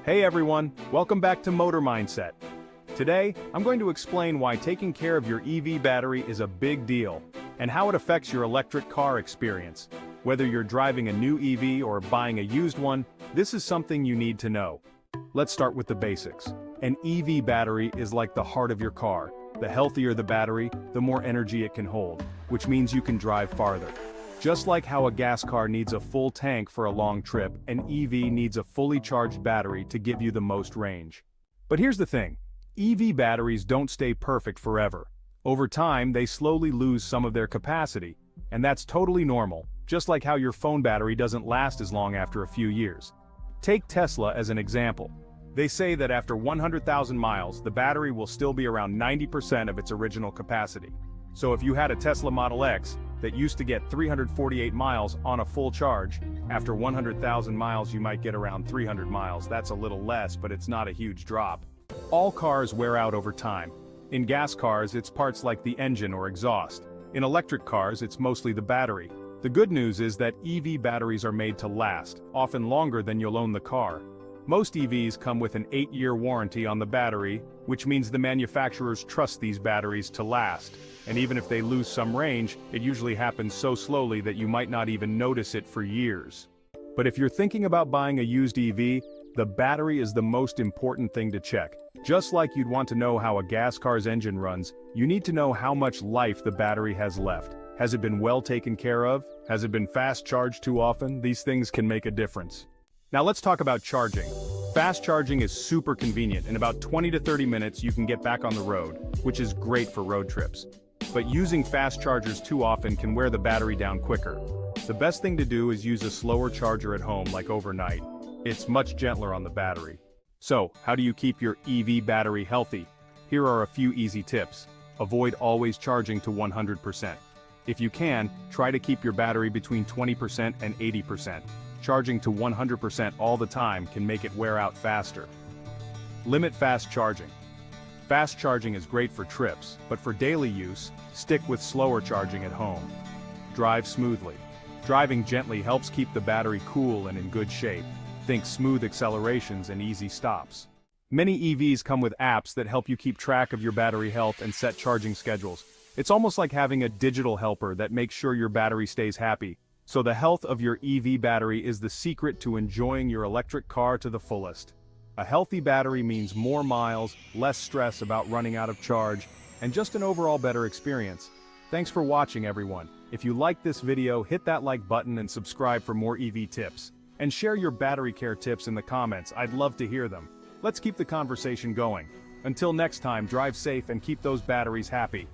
Hey everyone, welcome back to Motor Mindset. Today, I'm going to explain why taking care of your EV battery is a big deal, and how it affects your electric car experience. Whether you're driving a new EV or buying a used one, this is something you need to know. Let's start with the basics. An EV battery is like the heart of your car. The healthier the battery, the more energy it can hold, which means you can drive farther. Just like how a gas car needs a full tank for a long trip, an EV needs a fully charged battery to give you the most range. But here's the thing, EV batteries don't stay perfect forever. Over time, they slowly lose some of their capacity, and that's totally normal, just like how your phone battery doesn't last as long after a few years. Take Tesla as an example. They say that after 100,000 miles, the battery will still be around 90% of its original capacity. So if you had a Tesla Model X that used to get 348 miles on a full charge, after 100,000 miles you might get around 300 miles. That's a little less, but it's not a huge drop. All cars wear out over time. In gas cars, it's parts like the engine or exhaust. In electric cars, it's mostly the battery. The good news is that EV batteries are made to last, often longer than you'll own the car. Most EVs come with an 8-year warranty on the battery, which means the manufacturers trust these batteries to last. And even if they lose some range, it usually happens so slowly that you might not even notice it for years. But if you're thinking about buying a used EV, the battery is the most important thing to check. Just like you'd want to know how a gas car's engine runs, you need to know how much life the battery has left. Has it been well taken care of? Has it been fast charged too often? These things can make a difference. Now let's talk about charging. Fast charging is super convenient. In about 20 to 30 minutes you can get back on the road, which is great for road trips. But using fast chargers too often can wear the battery down quicker. The best thing to do is use a slower charger at home, like overnight. It's much gentler on the battery. So, how do you keep your EV battery healthy? Here are a few easy tips. Avoid always charging to 100%. If you can, try to keep your battery between 20% and 80%. Charging to 100% all the time can make it wear out faster. Limit fast charging. Fast charging is great for trips, but for daily use, stick with slower charging at home. Drive smoothly. Driving gently helps keep the battery cool and in good shape. Think smooth accelerations and easy stops. Many EVs come with apps that help you keep track of your battery health and set charging schedules. It's almost like having a digital helper that makes sure your battery stays happy. So the health of your EV battery is the secret to enjoying your electric car to the fullest. A healthy battery means more miles, less stress about running out of charge, and just an overall better experience. Thanks for watching, everyone. If you liked this video, hit that like button and subscribe for more EV tips. And share your battery care tips in the comments, I'd love to hear them. Let's keep the conversation going. Until next time, drive safe and keep those batteries happy.